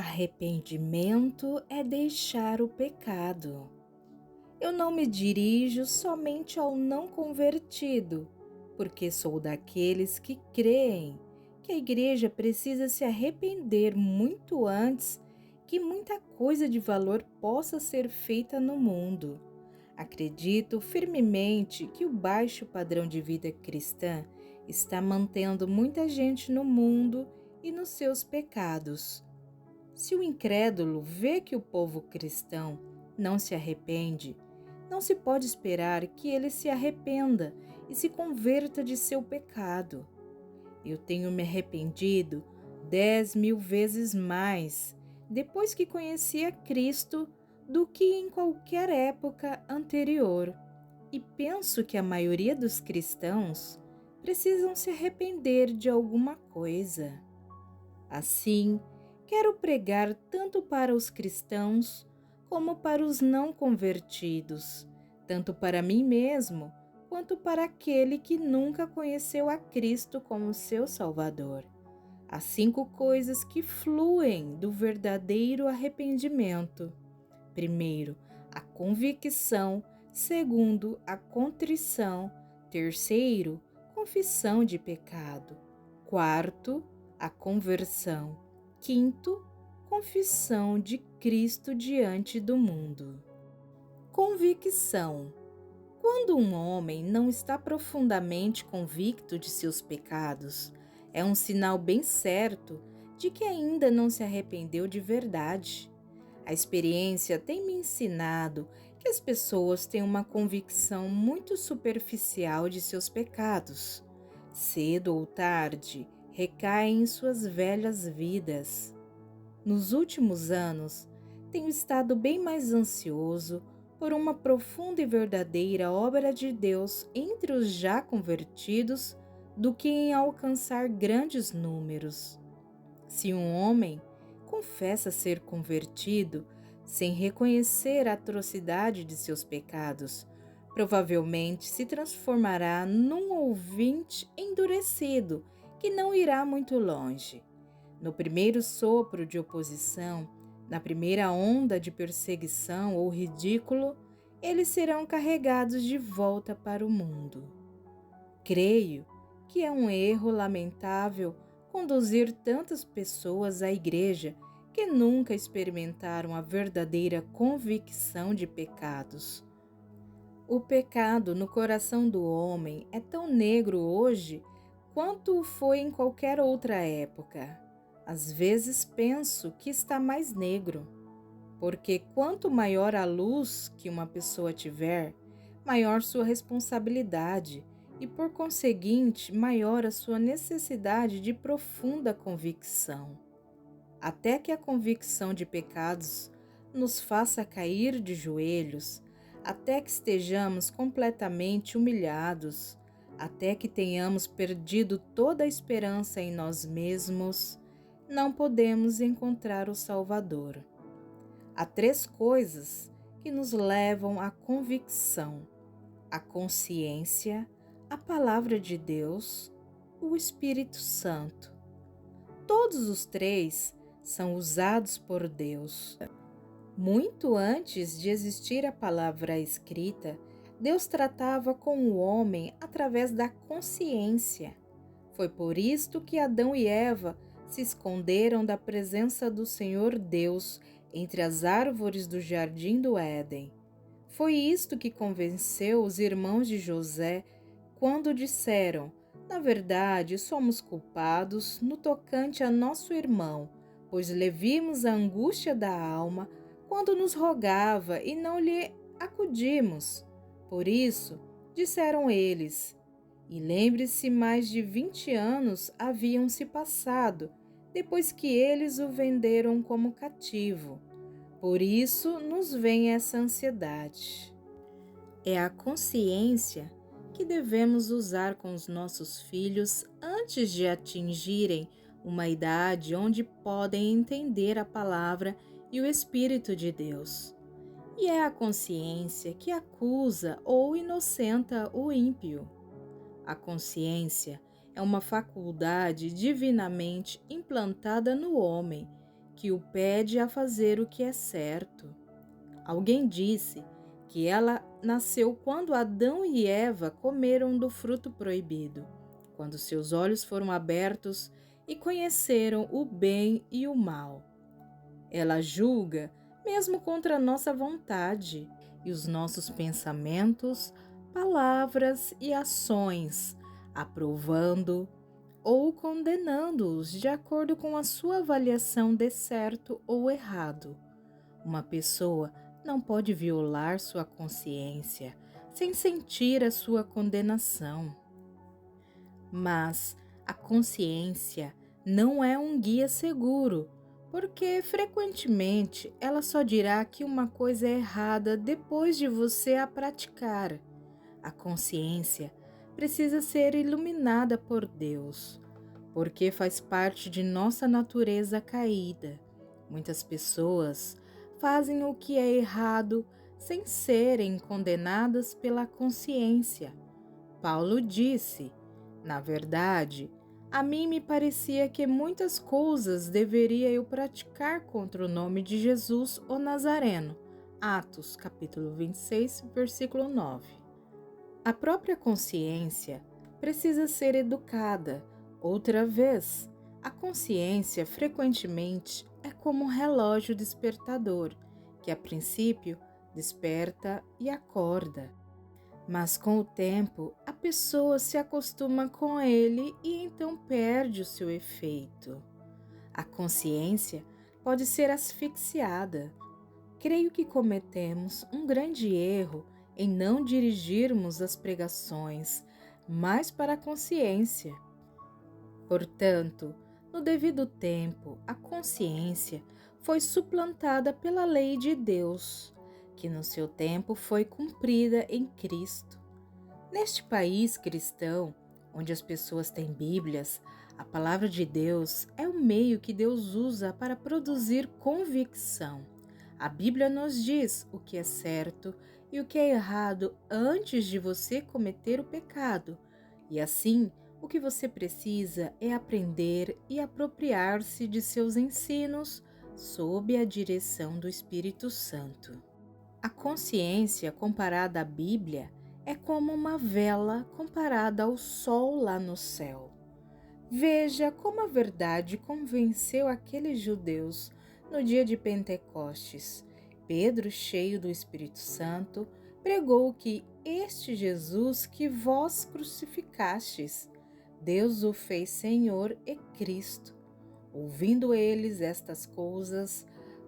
Arrependimento é deixar o pecado. Eu não me dirijo somente ao não convertido, porque sou daqueles que creem que a igreja precisa se arrepender muito antes que muita coisa de valor possa ser feita no mundo. Acredito firmemente que o baixo padrão de vida cristã está mantendo muita gente no mundo e nos seus pecados. Se o incrédulo vê que o povo cristão não se arrepende, não se pode esperar que ele se arrependa e se converta de seu pecado. Eu tenho me arrependido 10.000 vezes mais depois que conheci a Cristo do que em qualquer época anterior. E penso que a maioria dos cristãos precisam se arrepender de alguma coisa. Assim, quero pregar tanto para os cristãos como para os não convertidos, tanto para mim mesmo quanto para aquele que nunca conheceu a Cristo como seu Salvador. As 5 coisas que fluem do verdadeiro arrependimento. Primeiro, a convicção. Segundo, a contrição. Terceiro, confissão de pecado. Quarto, a conversão. Quinto, confissão de Cristo diante do mundo. Convicção. Quando um homem não está profundamente convicto de seus pecados, é um sinal bem certo de que ainda não se arrependeu de verdade. A experiência tem me ensinado que as pessoas têm uma convicção muito superficial de seus pecados. Cedo ou tarde, recaem em suas velhas vidas. Nos últimos anos, tenho estado bem mais ansioso por uma profunda e verdadeira obra de Deus entre os já convertidos do que em alcançar grandes números. Se um homem confessa ser convertido sem reconhecer a atrocidade de seus pecados, provavelmente se transformará num ouvinte endurecido que não irá muito longe. No primeiro sopro de oposição, na primeira onda de perseguição ou ridículo, eles serão carregados de volta para o mundo. Creio que é um erro lamentável conduzir tantas pessoas à igreja que nunca experimentaram a verdadeira convicção de pecados. O pecado no coração do homem é tão negro hoje quanto o foi em qualquer outra época. Às vezes penso que está mais negro, porque quanto maior a luz que uma pessoa tiver, maior sua responsabilidade e, por conseguinte, maior a sua necessidade de profunda convicção. Até que a convicção de pecados nos faça cair de joelhos, até que estejamos completamente humilhados, até que tenhamos perdido toda a esperança em nós mesmos, não podemos encontrar o Salvador. Há 3 coisas que nos levam à convicção: a consciência, a Palavra de Deus, o Espírito Santo. Todos os 3 são usados por Deus. Muito antes de existir a palavra escrita, Deus tratava com o homem através da consciência. Foi por isto que Adão e Eva se esconderam da presença do Senhor Deus entre as árvores do jardim do Éden. Foi isto que convenceu os irmãos de José quando disseram: na verdade, somos culpados no tocante a nosso irmão, pois lhe vimos a angústia da alma quando nos rogava e não lhe acudimos. Por isso, disseram eles. E lembre-se, mais de 20 anos haviam se passado, depois que eles o venderam como cativo. Por isso nos vem essa ansiedade. É a consciência que devemos usar com os nossos filhos antes de atingirem uma idade onde podem entender a palavra e o Espírito de Deus. E é a consciência que acusa ou inocenta o ímpio. A consciência é uma faculdade divinamente implantada no homem que o pede a fazer o que é certo. Alguém disse que ela nasceu quando Adão e Eva comeram do fruto proibido, quando seus olhos foram abertos e conheceram o bem e o mal. Ela julga mesmo contra a nossa vontade e os nossos pensamentos, palavras e ações, aprovando ou condenando-os de acordo com a sua avaliação de certo ou errado. Uma pessoa não pode violar sua consciência sem sentir a sua condenação. Mas a consciência não é um guia seguro, porque frequentemente ela só dirá que uma coisa é errada depois de você a praticar. A consciência precisa ser iluminada por Deus, porque faz parte de nossa natureza caída. Muitas pessoas fazem o que é errado sem serem condenadas pela consciência. Paulo disse: na verdade, a mim me parecia que muitas coisas deveria eu praticar contra o nome de Jesus o Nazareno. Atos, capítulo 26, versículo 9. A própria consciência precisa ser educada. Outra vez, a consciência frequentemente é como um relógio despertador, que a princípio desperta e acorda. Mas com o tempo, a pessoa se acostuma com ele e então perde o seu efeito. A consciência pode ser asfixiada. Creio que cometemos um grande erro em não dirigirmos as pregações mais para a consciência. Portanto, no devido tempo, a consciência foi suplantada pela lei de Deus, que no seu tempo foi cumprida em Cristo. Neste país cristão, onde as pessoas têm Bíblias, a palavra de Deus é o meio que Deus usa para produzir convicção. A Bíblia nos diz o que é certo e o que é errado antes de você cometer o pecado, e assim, o que você precisa é aprender e apropriar-se de seus ensinos sob a direção do Espírito Santo. A consciência comparada à Bíblia é como uma vela comparada ao sol lá no céu. Veja como a verdade convenceu aqueles judeus no dia de Pentecostes. Pedro, cheio do Espírito Santo, pregou que este Jesus que vós crucificastes, Deus o fez Senhor e Cristo. Ouvindo eles estas coisas,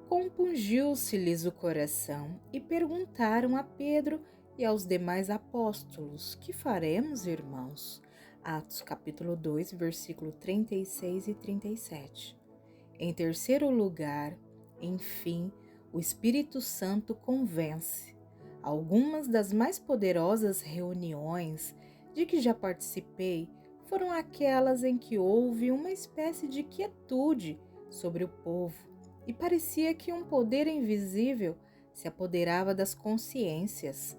compungiu-se-lhes o coração e perguntaram a Pedro e aos demais apóstolos: que faremos, irmãos? Atos capítulo 2, versículo 36 e 37. Em terceiro lugar, enfim, o Espírito Santo convence. Algumas das mais poderosas reuniões de que já participei foram aquelas em que houve uma espécie de quietude sobre o povo e parecia que um poder invisível se apoderava das consciências.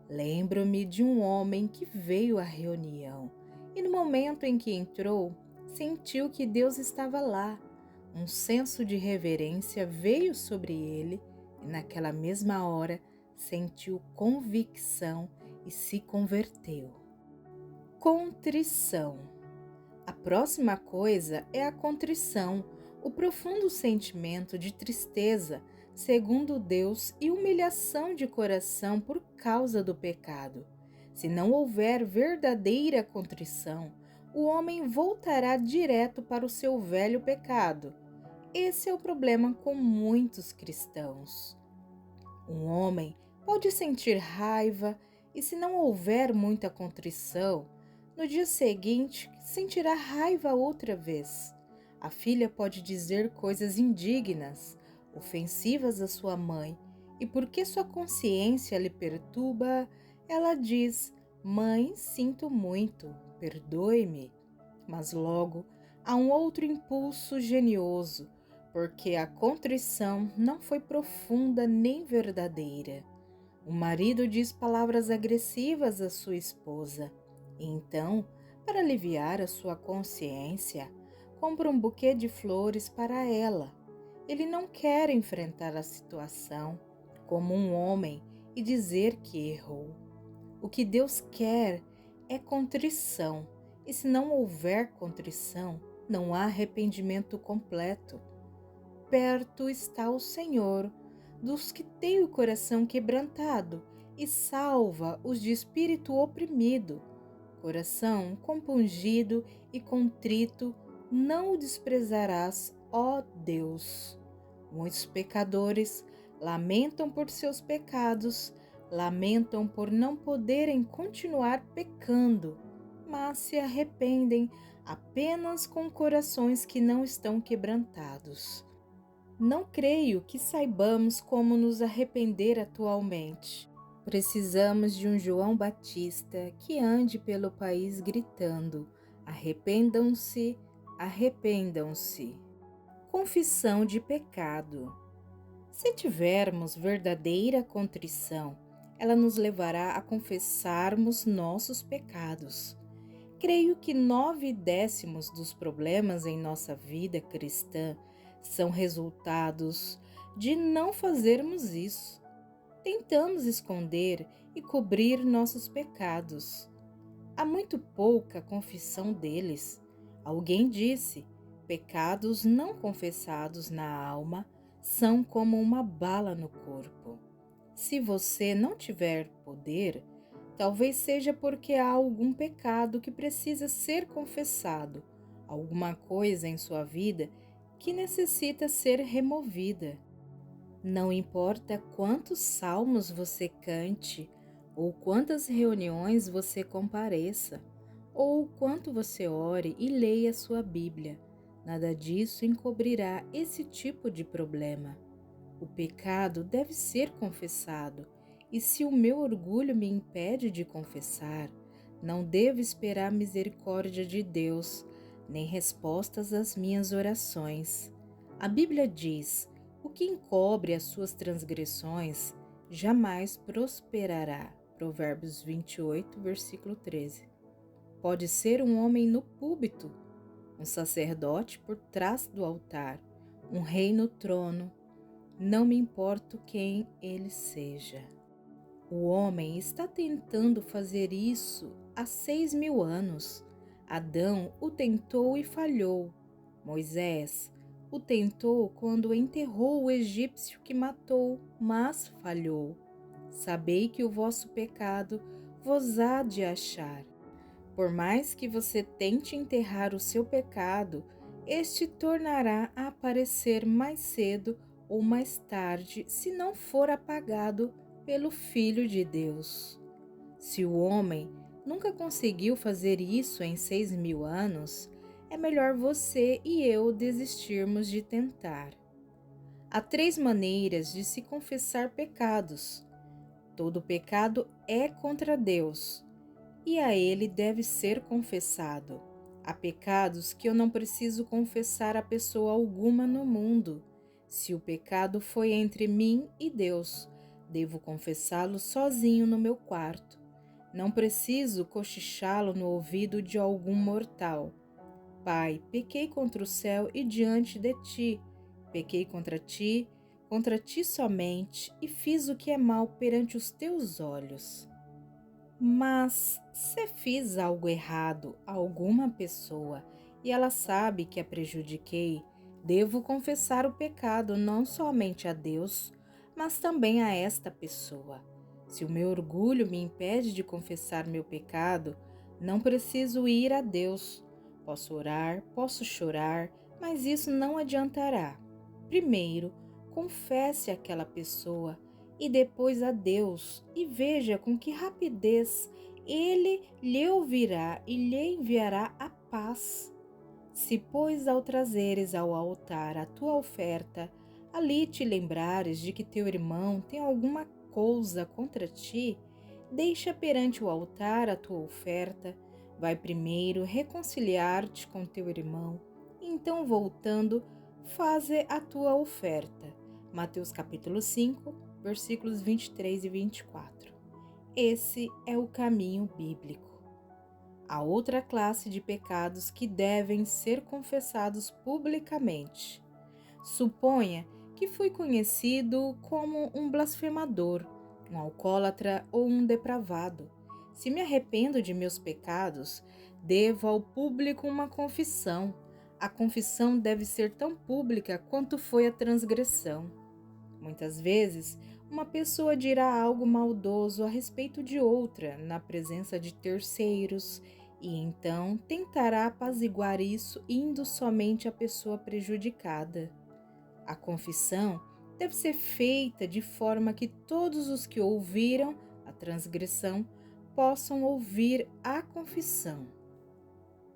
Lembro-me de um homem que veio à reunião e no momento em que entrou, sentiu que Deus estava lá. Um senso de reverência veio sobre ele e naquela mesma hora sentiu convicção e se converteu. Contrição. A próxima coisa é a contrição, o profundo sentimento de tristeza, segundo Deus, e humilhação de coração por causa do pecado. Se não houver verdadeira contrição, o homem voltará direto para o seu velho pecado. Esse é o problema com muitos cristãos. Um homem pode sentir raiva e, se não houver muita contrição, no dia seguinte sentirá raiva outra vez. A filha pode dizer coisas indignas, ofensivas à sua mãe, e porque sua consciência lhe perturba, ela diz: mãe, sinto muito, perdoe-me. Mas logo há um outro impulso genioso, porque a contrição não foi profunda nem verdadeira. O marido diz palavras agressivas à sua esposa, e então, para aliviar a sua consciência, compra um buquê de flores para ela. Ele não quer enfrentar a situação como um homem e dizer que errou. O que Deus quer é contrição, e se não houver contrição, não há arrependimento completo. Perto está o Senhor dos que têm o coração quebrantado e salva os de espírito oprimido. Coração compungido e contrito não o desprezarás, ó Deus. Muitos pecadores lamentam por seus pecados, lamentam por não poderem continuar pecando, mas se arrependem apenas com corações que não estão quebrantados. Não creio que saibamos como nos arrepender atualmente. Precisamos de um João Batista que ande pelo país gritando: arrependam-se, arrependam-se. Confissão de pecado. Se tivermos verdadeira contrição, ela nos levará a confessarmos nossos pecados. Creio que 9/10 dos problemas em nossa vida cristã são resultados de não fazermos isso. Tentamos esconder e cobrir nossos pecados. Há muito pouca confissão deles. Alguém disse: pecados não confessados na alma são como uma bala no corpo. Se você não tiver poder, talvez seja porque há algum pecado que precisa ser confessado, alguma coisa em sua vida que necessita ser removida. Não importa quantos salmos você cante, ou quantas reuniões você compareça, ou quanto você ore e leia sua Bíblia, nada disso encobrirá esse tipo de problema. O pecado deve ser confessado, e se o meu orgulho me impede de confessar, não devo esperar misericórdia de Deus, nem respostas às minhas orações. A Bíblia diz: o que encobre as suas transgressões jamais prosperará. Provérbios 28, versículo 13. Pode ser um homem no púlpito, um sacerdote por trás do altar, um rei no trono. Não me importo quem ele seja. O homem está tentando fazer isso há 6.000 anos. Adão o tentou e falhou. Moisés o tentou quando enterrou o egípcio que matou, mas falhou. Sabei que o vosso pecado vos há de achar. Por mais que você tente enterrar o seu pecado, este tornará a aparecer mais cedo ou mais tarde, se não for apagado pelo Filho de Deus. Se o homem nunca conseguiu fazer isso em 6.000 anos, é melhor você e eu desistirmos de tentar. Há 3 maneiras de se confessar pecados. Todo pecado é contra Deus, e a Ele deve ser confessado. Há pecados que eu não preciso confessar a pessoa alguma no mundo. Se o pecado foi entre mim e Deus, devo confessá-lo sozinho no meu quarto. Não preciso cochichá-lo no ouvido de algum mortal. Pai, pequei contra o céu e diante de ti. Pequei contra ti somente, e fiz o que é mal perante os teus olhos. Mas se fiz algo errado a alguma pessoa e ela sabe que a prejudiquei, devo confessar o pecado não somente a Deus, mas também a esta pessoa. Se o meu orgulho me impede de confessar meu pecado, não preciso ir a Deus. Posso orar, posso chorar, mas isso não adiantará. Primeiro, confesse àquela pessoa e depois a Deus, e veja com que rapidez Ele lhe ouvirá e lhe enviará a paz. Se, pois, ao trazeres ao altar a tua oferta, ali te lembrares de que teu irmão tem alguma coisa contra ti, deixa perante o altar a tua oferta, vai primeiro reconciliar-te com teu irmão, e então voltando, faze a tua oferta. Mateus capítulo 5, versículos 23 e 24. Esse é o caminho bíblico. Há outra classe de pecados que devem ser confessados publicamente. Suponha que fui conhecido como um blasfemador, um alcoólatra ou um depravado. Se me arrependo de meus pecados, devo ao público uma confissão. A confissão deve ser tão pública quanto foi a transgressão. Muitas vezes, uma pessoa dirá algo maldoso a respeito de outra na presença de terceiros e então tentará apaziguar isso indo somente à pessoa prejudicada. A confissão deve ser feita de forma que todos os que ouviram a transgressão possam ouvir a confissão.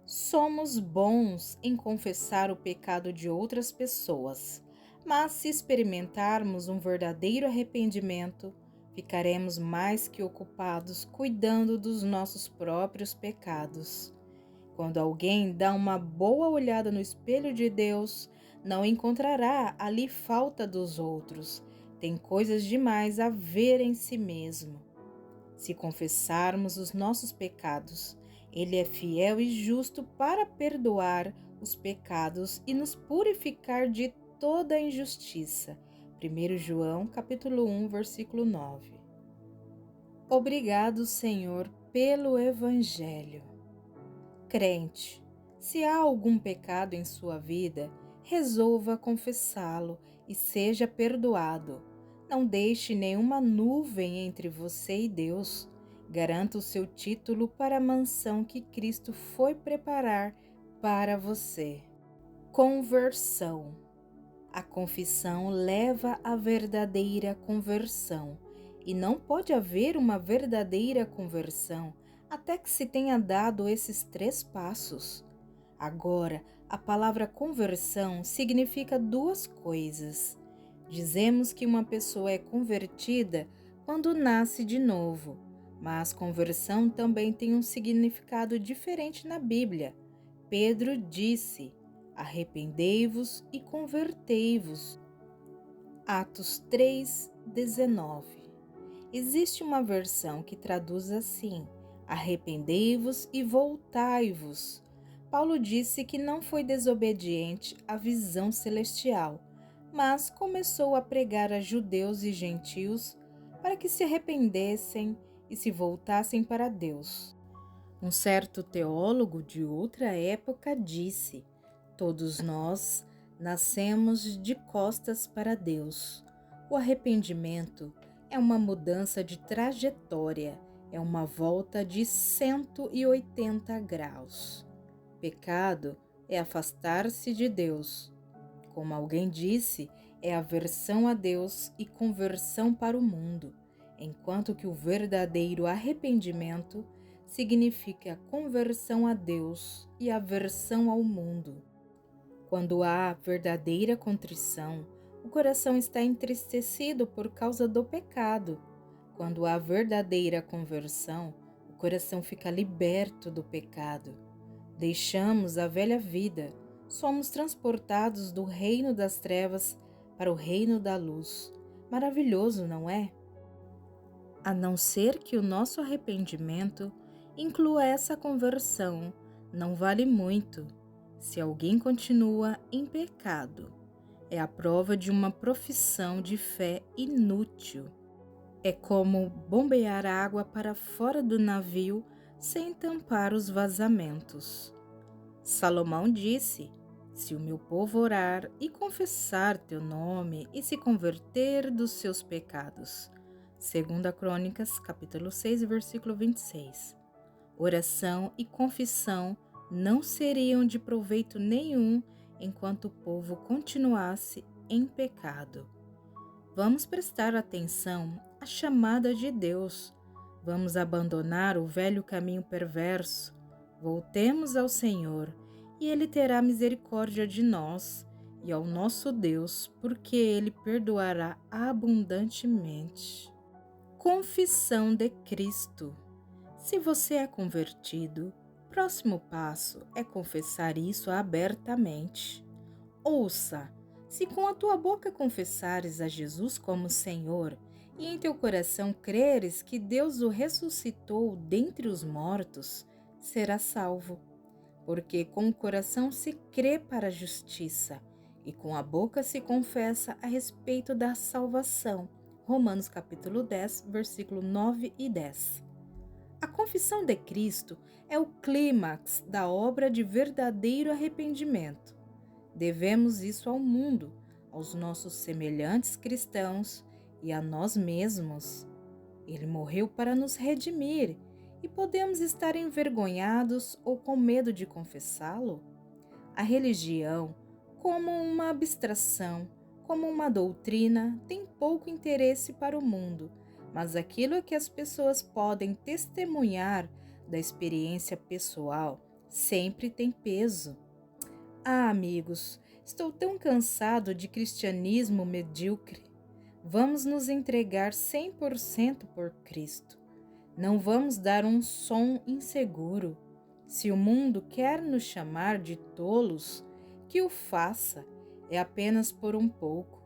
Somos bons em confessar o pecado de outras pessoas, mas se experimentarmos um verdadeiro arrependimento, ficaremos mais que ocupados cuidando dos nossos próprios pecados. Quando alguém dá uma boa olhada no espelho de Deus, não encontrará ali falta dos outros. Tem coisas demais a ver em si mesmo. Se confessarmos os nossos pecados, Ele é fiel e justo para perdoar os pecados e nos purificar de toda a injustiça. 1 João, capítulo 1, versículo 9. Obrigado, Senhor, pelo Evangelho. Crente, se há algum pecado em sua vida, resolva confessá-lo e seja perdoado. Não deixe nenhuma nuvem entre você e Deus. Garanta o seu título para a mansão que Cristo foi preparar para você. Conversão. A confissão leva à verdadeira conversão, e não pode haver uma verdadeira conversão até que se tenha dado esses 3 passos. Agora, a palavra conversão significa 2 coisas. Dizemos que uma pessoa é convertida quando nasce de novo, mas conversão também tem um significado diferente na Bíblia. Pedro disse: arrependei-vos e convertei-vos. Atos 3:19. Existe uma versão que traduz assim: arrependei-vos e voltai-vos. Paulo disse que não foi desobediente à visão celestial, mas começou a pregar a judeus e gentios para que se arrependessem e se voltassem para Deus. Um certo teólogo de outra época disse: todos nós nascemos de costas para Deus. O arrependimento é uma mudança de trajetória, é uma volta de 180 graus. Pecado é afastar-se de Deus. Como alguém disse, é aversão a Deus e conversão para o mundo, enquanto que o verdadeiro arrependimento significa conversão a Deus e aversão ao mundo. Quando há verdadeira contrição, o coração está entristecido por causa do pecado. Quando há verdadeira conversão, o coração fica liberto do pecado. Deixamos a velha vida, somos transportados do reino das trevas para o reino da luz. Maravilhoso, não é? A não ser que o nosso arrependimento inclua essa conversão, não vale muito. Se alguém continua em pecado, é a prova de uma profissão de fé inútil. É como bombear água para fora do navio sem tampar os vazamentos. Salomão disse: se o meu povo orar e confessar teu nome e se converter dos seus pecados. 2 Crônicas, capítulo 6, versículo 26. Oração e confissão não seriam de proveito nenhum enquanto o povo continuasse em pecado. Vamos prestar atenção à chamada de Deus. Vamos abandonar o velho caminho perverso. Voltemos ao Senhor, e Ele terá misericórdia de nós e ao nosso Deus, porque Ele perdoará abundantemente. Confissão de Cristo. Se você é convertido, o próximo passo é confessar isso abertamente. Ouça, se com a tua boca confessares a Jesus como Senhor e em teu coração creres que Deus o ressuscitou dentre os mortos, serás salvo. Porque com o coração se crê para a justiça e com a boca se confessa a respeito da salvação. Romanos capítulo 10, versículo 9 e 10. A confissão de Cristo é o clímax da obra de verdadeiro arrependimento. Devemos isso ao mundo, aos nossos semelhantes cristãos e a nós mesmos. Ele morreu para nos redimir e podemos estar envergonhados ou com medo de confessá-lo? A religião, como uma abstração, como uma doutrina, tem pouco interesse para o mundo, mas aquilo que as pessoas podem testemunhar da experiência pessoal sempre tem peso. Ah, amigos, estou tão cansado de cristianismo medíocre. Vamos nos entregar 100% por Cristo. Não vamos dar um som inseguro. Se o mundo quer nos chamar de tolos, que o faça, é apenas por um pouco.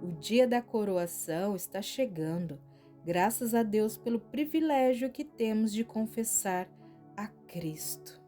O dia da coroação está chegando. Graças a Deus pelo privilégio que temos de confessar a Cristo.